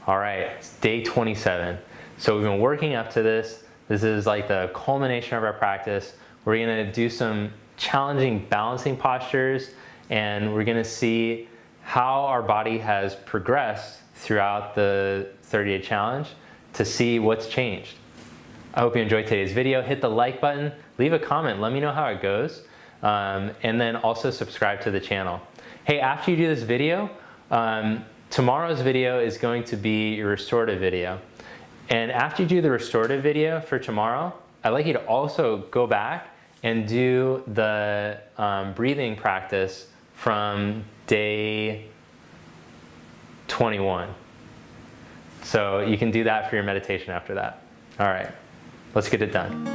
All right, it's day 27. So we've been working up to this. This is like the culmination of our practice. We're gonna do some challenging balancing postures, and we're gonna see how our body has progressed throughout the 30-day challenge to see what's changed. I hope you enjoyed today's video. Hit the like button, leave a comment, let me know how it goes, and then also subscribe to the channel. Hey, after you do this video, tomorrow's video is going to be your restorative video. And after you do the restorative video for tomorrow, I'd like you to also go back and do the breathing practice from day 21. So you can do that for your meditation after that. All right, let's get it done.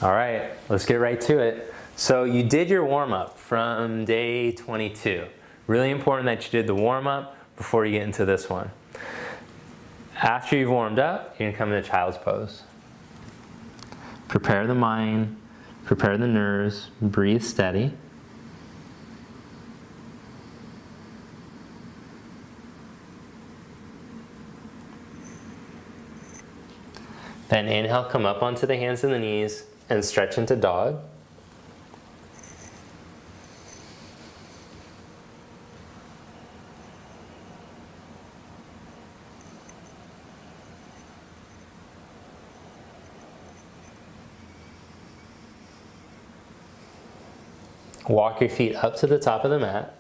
All right, let's get right to it. So you did your warm-up from day 22. Really important that you did the warm-up before you get into this one. After you've warmed up, you're gonna come into child's pose. Prepare the mind, prepare the nerves, breathe steady. Then inhale, come up onto the hands and the knees and stretch into dog. Walk your feet up to the top of the mat.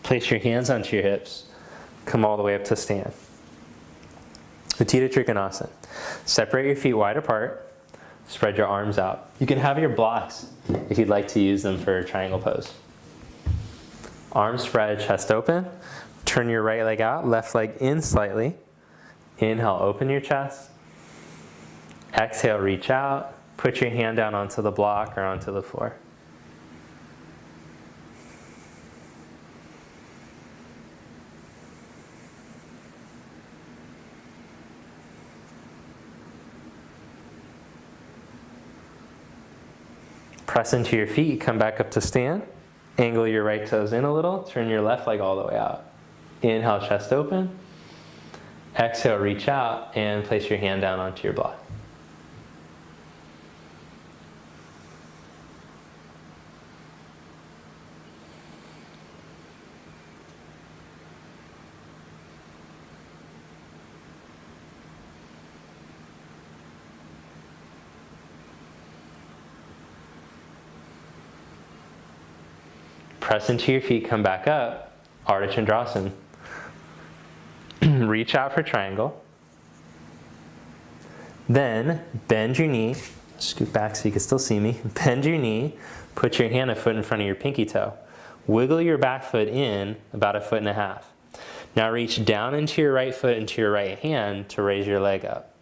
Place your hands onto your hips. Come all the way up to stand. Utthita Trikonasana. Separate your feet wide apart. Spread your arms out. You can have your blocks if you'd like to use them for triangle pose. Arms spread, chest open. Turn your right leg out, left leg in slightly. Inhale, open your chest. Exhale, reach out. Put your hand down onto the block or onto the floor. Press into your feet, come back up to stand. Angle your right toes in a little, turn your left leg all the way out. Inhale, chest open. Exhale, reach out and place your hand down onto your block. Press into your feet, come back up, Ardha Chandrasana. Reach out for triangle. Then bend your knee, scoot back so you can still see me. Bend your knee, put your hand a foot in front of your pinky toe. Wiggle your back foot in about 1.5 feet. Now reach down into your right foot into your right hand to raise your leg up.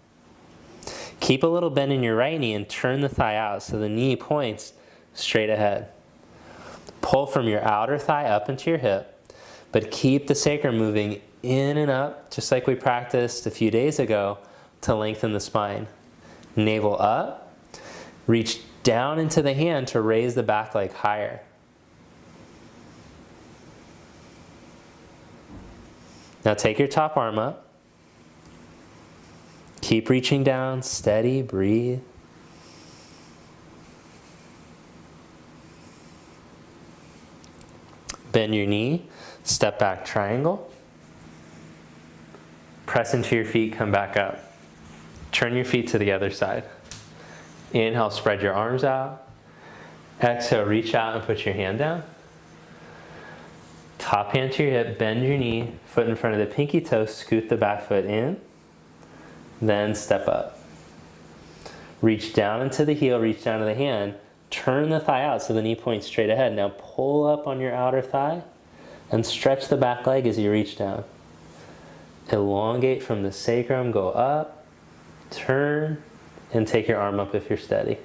Keep a little bend in your right knee and turn the thigh out so the knee points straight ahead. Pull from your outer thigh up into your hip, but keep the sacrum moving in and up, just like we practiced a few days ago, to lengthen the spine. Navel up, reach down into the hand to raise the back leg higher. Now take your top arm up. Keep reaching down, steady, breathe. Bend your knee, step back triangle. Press into your feet, come back up. Turn your feet to the other side. Inhale, spread your arms out. Exhale, reach out and put your hand down. Top hand to your hip, bend your knee, foot in front of the pinky toe, scoot the back foot in. Then step up. Reach down into the heel, reach down to the hand. Turn the thigh out so the knee points straight ahead. Now pull up on your outer thigh and stretch the back leg as you reach down. Elongate from the sacrum, go up, turn, and take your arm up if you're steady.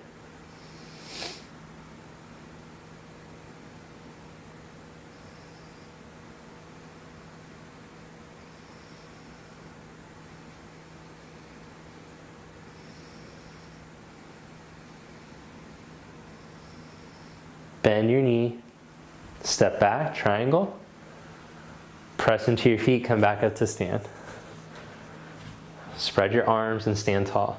bend your knee, step back, triangle, press into your feet, come back up to stand. Spread your arms and stand tall.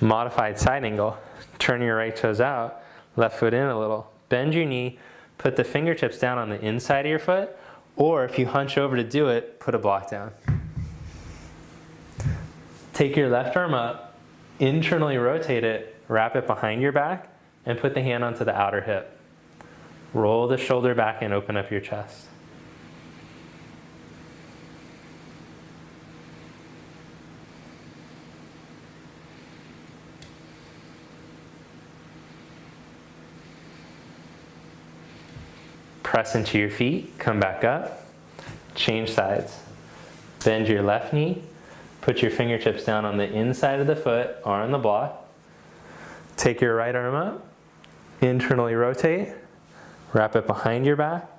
Modified side angle. Turn your right toes out, left foot in a little. Bend your knee, put the fingertips down on the inside of your foot, or if you hunch over to do it, put a block down. Take your left arm up, internally rotate it, wrap it behind your back, and put the hand onto the outer hip. Roll the shoulder back and open up your chest. Press into your feet, come back up, change sides. Bend your left knee, put your fingertips down on the inside of the foot or on the block. Take your right arm up, internally rotate, wrap it behind your back,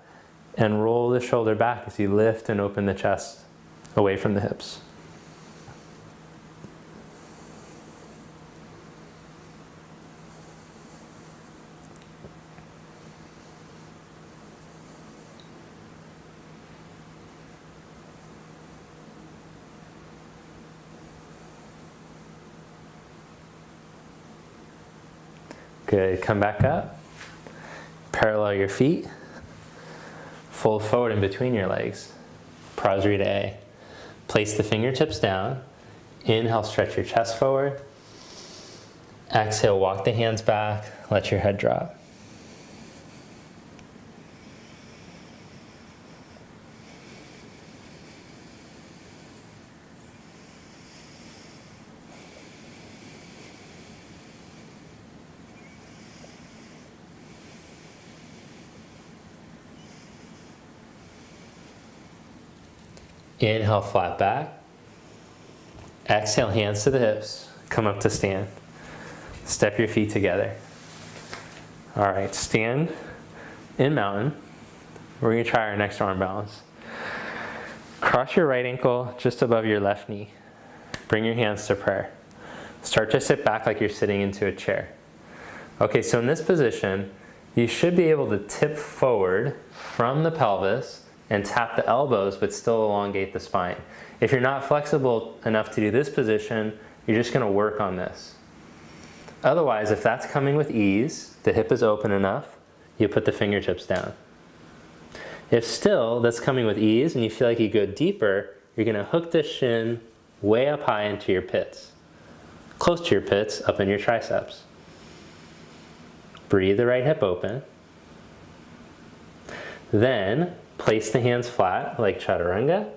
and roll the shoulder back as you lift and open the chest away from the hips. Good, come back up, parallel your feet, fold forward in between your legs, Prasarita A. Place the fingertips down, inhale, stretch your chest forward, exhale, walk the hands back, let your head drop. Inhale, flat back. Exhale, hands to the hips. Come up to stand. Step your feet together. All right, stand in mountain. We're going to try our next arm balance. Cross your right ankle just above your left knee. Bring your hands to prayer. Start to sit back like you're sitting into a chair. Okay, so in this position, you should be able to tip forward from the pelvis and tap the elbows, but still elongate the spine. If you're not flexible enough to do this position, you're just going to work on this. Otherwise, if that's coming with ease, the hip is open enough, you put the fingertips down. If still that's coming with ease and you feel like you go deeper, you're going to hook the shin way up high into your pits. Close to your pits, up in your triceps. Breathe the right hip open. Then place the hands flat like chaturanga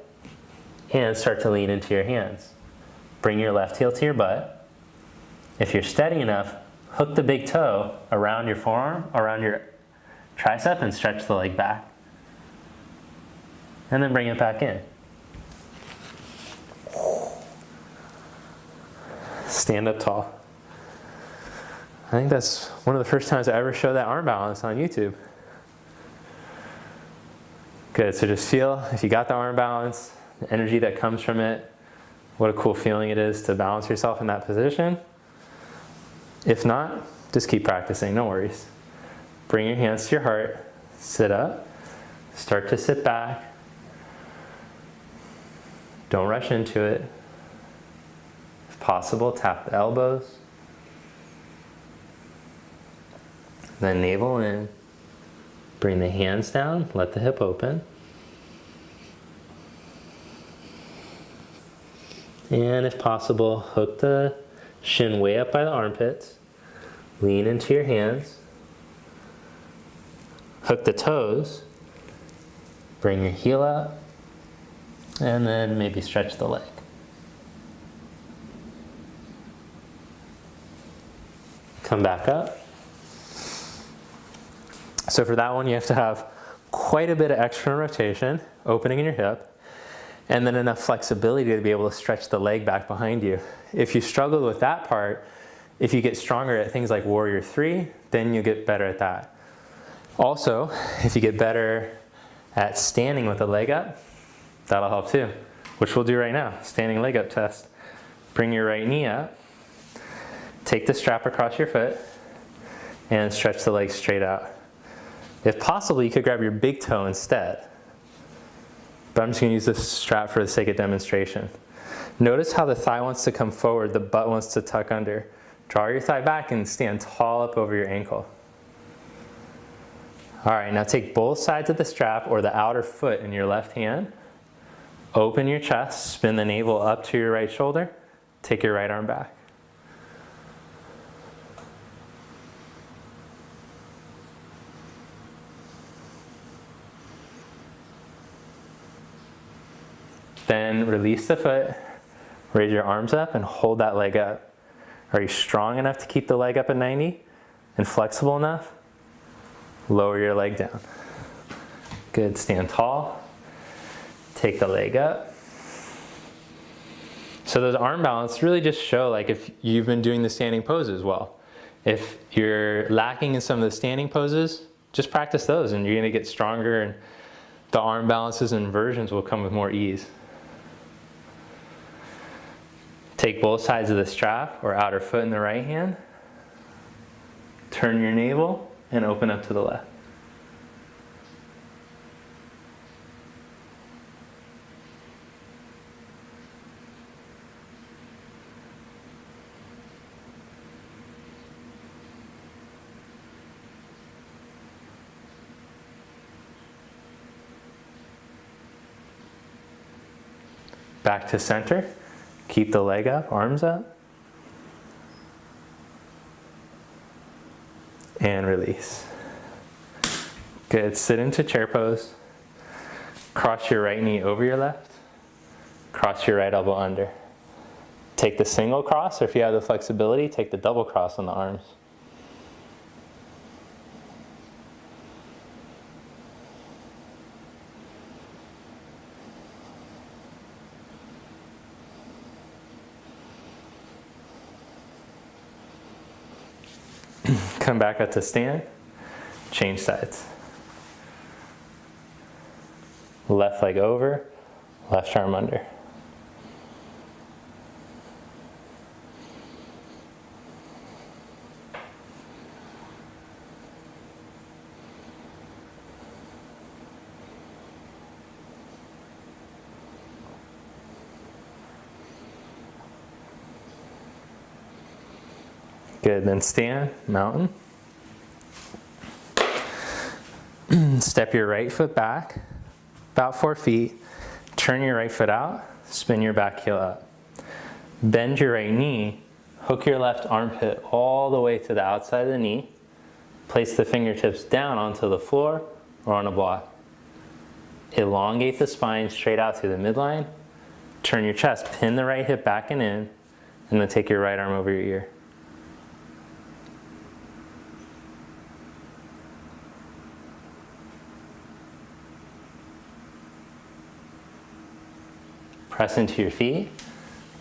and start to lean into your hands. Bring your left heel to your butt. If you're steady enough, hook the big toe around your forearm, around your tricep, and stretch the leg back. And then bring it back in. Stand up tall. I think that's one of the first times I ever showed that arm balance on YouTube. Good, so just feel if you got the arm balance, the energy that comes from it, what a cool feeling it is to balance yourself in that position. If not, just keep practicing, no worries. Bring your hands to your heart, sit up, start to sit back. Don't rush into it. If possible, tap the elbows. Then navel in. Bring the hands down, let the hip open. And if possible, hook the shin way up by the armpits. Lean into your hands. Hook the toes. Bring your heel up. And then maybe stretch the leg. Come back up. So for that one, you have to have quite a bit of external rotation, opening in your hip, and then enough flexibility to be able to stretch the leg back behind you. If you struggle with that part, if you get stronger at things like Warrior 3, then you get better at that. Also, if you get better at standing with the leg up, that'll help too, which we'll do right now. Standing leg up test. Bring your right knee up. Take the strap across your foot. and stretch the legs straight out. If possible, you could grab your big toe instead. But I'm just going to use this strap for the sake of demonstration. Notice how the thigh wants to come forward, the butt wants to tuck under. Draw your thigh back and stand tall up over your ankle. All right, now take both sides of the strap or the outer foot in your left hand. Open your chest, spin the navel up to your right shoulder. Take your right arm back. Then release the foot, raise your arms up and hold that leg up. Are you strong enough to keep the leg up at 90 and flexible enough? Lower your leg down. Good, stand tall. Take the leg up. So those arm balance really just show like if you've been doing the standing poses well. If you're lacking in some of the standing poses, just practice those and you're gonna get stronger and the arm balances and inversions will come with more ease. Take both sides of the strap or outer foot in the right hand. Turn your navel and open up to the left. Back to center. Keep the leg up, arms up. And release. Good, sit into chair pose. Cross your right knee over your left. Cross your right elbow under. Take the single cross, or if you have the flexibility, take the double cross on the arms. Come back up to stand, change sides. Left leg over, left arm under. Good, then stand, mountain. Step your right foot back, about 4 feet. Turn your right foot out, spin your back heel up. Bend your right knee, hook your left armpit all the way to the outside of the knee. Place the fingertips down onto the floor or on a block. Elongate the spine straight out to the midline. Turn your chest, pin the right hip back and in, and then take your right arm over your ear. Press into your feet,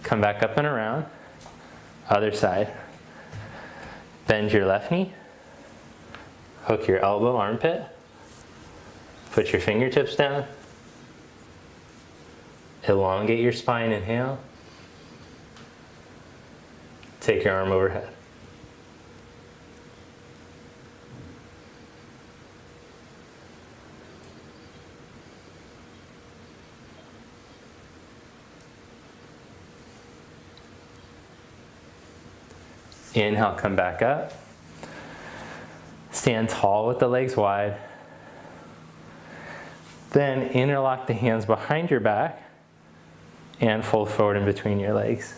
come back up and around, other side. Bend your left knee, hook your elbow, armpit, put your fingertips down, elongate your spine, inhale, take your arm overhead. Inhale, come back up. Stand tall with the legs wide. Then interlock the hands behind your back and fold forward in between your legs.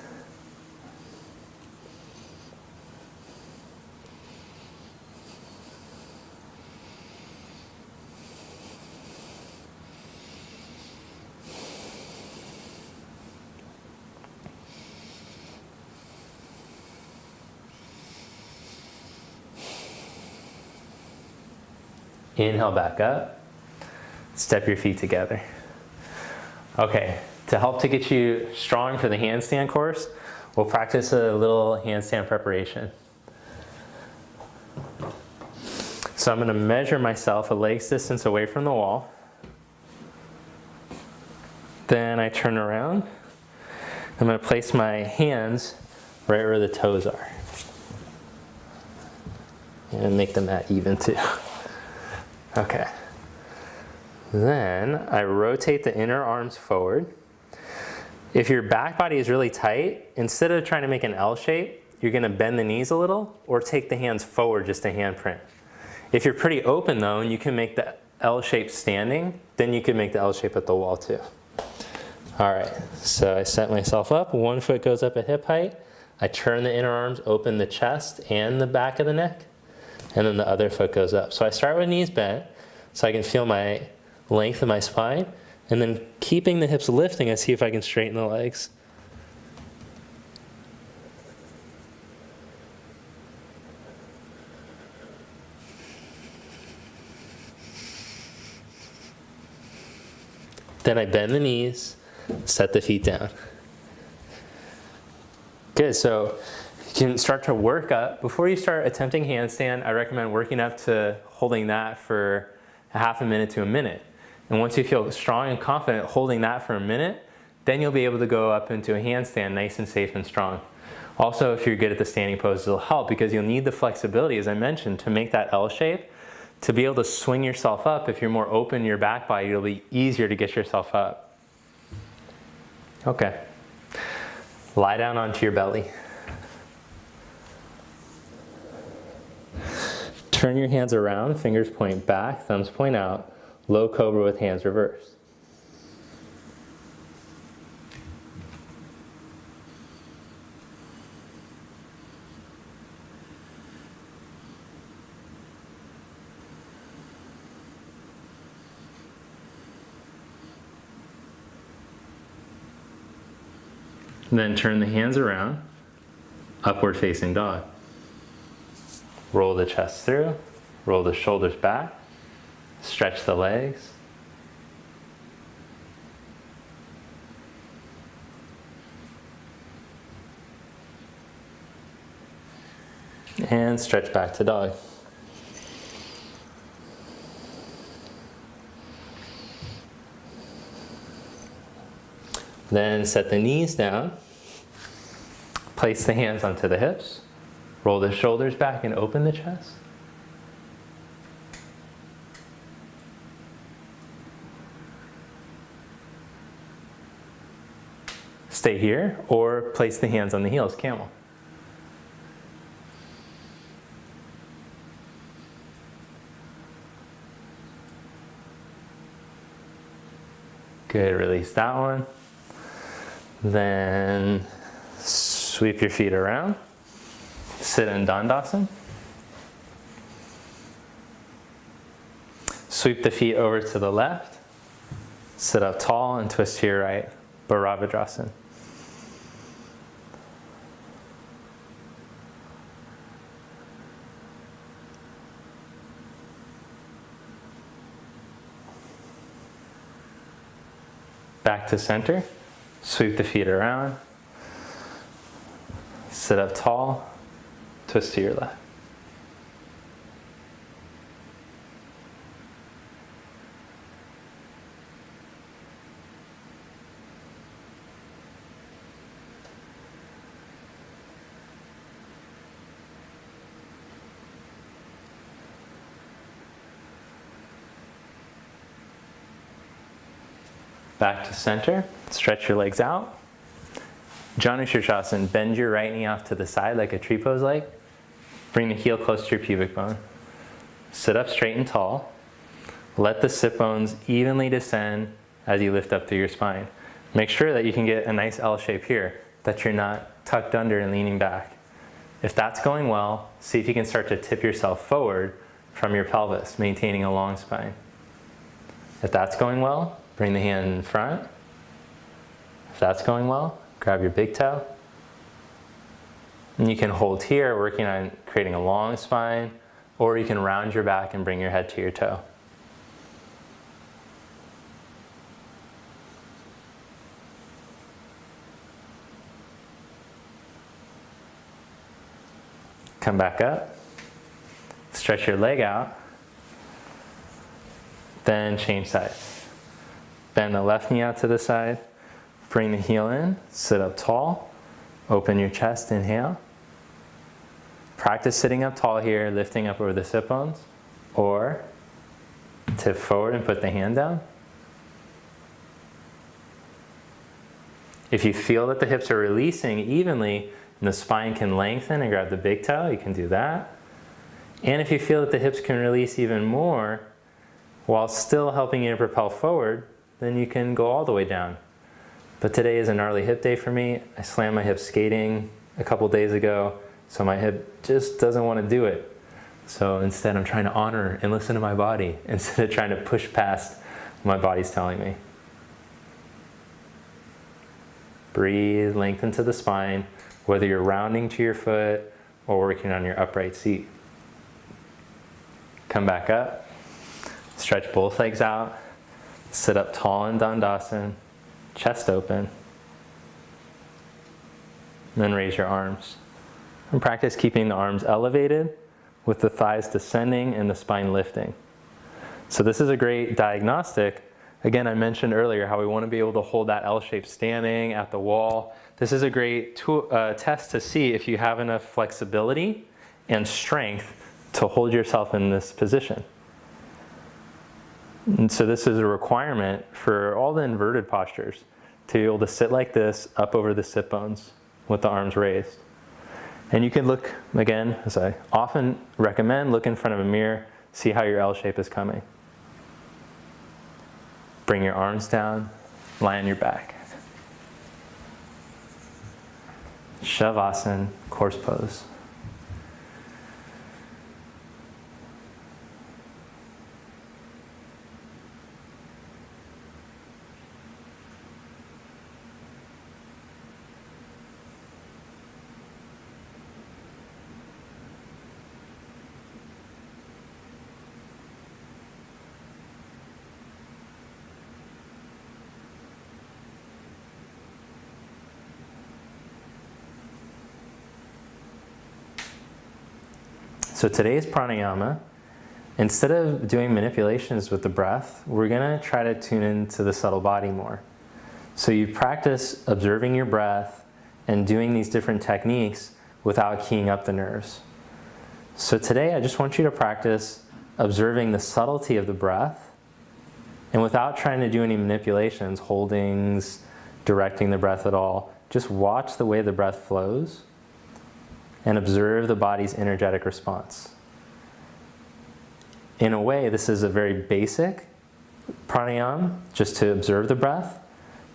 Inhale back up, step your feet together. Okay, to help to get you strong for the handstand course, we'll practice a little handstand preparation. So I'm gonna measure myself a leg's distance away from the wall. Then I turn around. I'm gonna place my hands right where the toes are. And make the mat even too. Okay. Then I rotate the inner arms forward. If your back body is really tight, instead of trying to make an L shape, you're gonna bend the knees a little or take the hands forward just a handprint. If you're pretty open though, and you can make the L shape standing, then you can make the L shape at the wall too. All right, so I set myself up, one foot goes up at hip height, I turn the inner arms, open the chest and the back of the neck, and then the other foot goes up. So I start with knees bent, so I can feel my length of my spine, and then keeping the hips lifting, I see if I can straighten the legs. Then I bend the knees, set the feet down. Good, so you can start to work up. Before you start attempting handstand, I recommend working up to holding that for a half a minute to a minute. And once you feel strong and confident holding that for a minute, then you'll be able to go up into a handstand nice and safe and strong. Also, if you're good at the standing pose, it'll help because you'll need the flexibility, as I mentioned, to make that L shape. To be able to swing yourself up, if you're more open in your back body, it'll be easier to get yourself up. Okay. Lie down onto your belly. Turn your hands around, fingers point back, thumbs point out. Low cobra with hands reversed. Then turn the hands around, upward facing dog. Roll the chest through, roll the shoulders back, stretch the legs. And stretch back to dog. Then set the knees down, place the hands onto the hips, roll the shoulders back and open the chest. Stay here or place the hands on the heels, camel. Good, release that one. Then sweep your feet around, sit in Dandasana. Sweep the feet over to the left, sit up tall and twist to your right, Bharadvajrasana. Back to center. Sweep the feet around, sit up tall, twist to your left. Back to center, stretch your legs out. Janu Sirsasana, bend your right knee off to the side like a tree pose like. Bring the heel close to your pubic bone. Sit up straight and tall. Let the sit bones evenly descend as you lift up through your spine. Make sure that you can get a nice L shape here, that you're not tucked under and leaning back. If that's going well, see if you can start to tip yourself forward from your pelvis, maintaining a long spine. If that's going well, bring the hand in front. If that's going well, grab your big toe. And you can hold here, working on creating a long spine, or you can round your back and bring your head to your toe. Come back up. Stretch your leg out. Then change sides. Bend the left knee out to the side, bring the heel in, sit up tall, open your chest, inhale. Practice sitting up tall here, lifting up over the sit bones, or tip forward and put the hand down. If you feel that the hips are releasing evenly and the spine can lengthen and grab the big toe, you can do that. And if you feel that the hips can release even more while still helping you to propel forward, then you can go all the way down. But today is a gnarly hip day for me. I slammed my hip skating a couple days ago, so my hip just doesn't want to do it. So instead I'm trying to honor and listen to my body instead of trying to push past what my body's telling me. Breathe, lengthen to the spine, whether you're rounding to your foot or working on your upright seat. Come back up, stretch both legs out, sit up tall in Dandasana, chest open, and then raise your arms. And practice keeping the arms elevated with the thighs descending and the spine lifting. So this is a great diagnostic. Again, I mentioned earlier how we want to be able to hold that L shape standing at the wall. This is a great test to see if you have enough flexibility and strength to hold yourself in this position. And so this is a requirement for all the inverted postures, to be able to sit like this up over the sit bones with the arms raised. And you can look, again, as I often recommend, look in front of a mirror, see how your L shape is coming. Bring your arms down, lie on your back. Shavasana, corpse pose. So today's pranayama, instead of doing manipulations with the breath, we're gonna try to tune into the subtle body more. So you practice observing your breath and doing these different techniques without keying up the nerves. So today I just want you to practice observing the subtlety of the breath and without trying to do any manipulations, holdings, directing the breath at all. Just watch the way the breath flows and observe the body's energetic response. In a way, this is a very basic pranayama, just to observe the breath,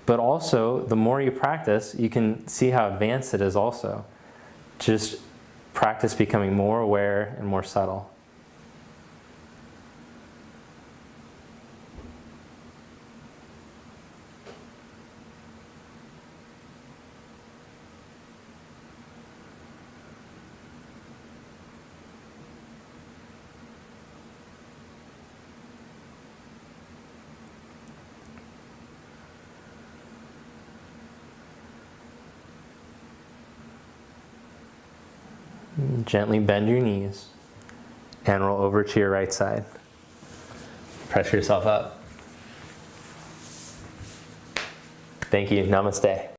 but also the more you practice, you can see how advanced it is also. Just practice becoming more aware and more subtle. Gently bend your knees and roll over to your right side. Press yourself up. Thank you. Namaste.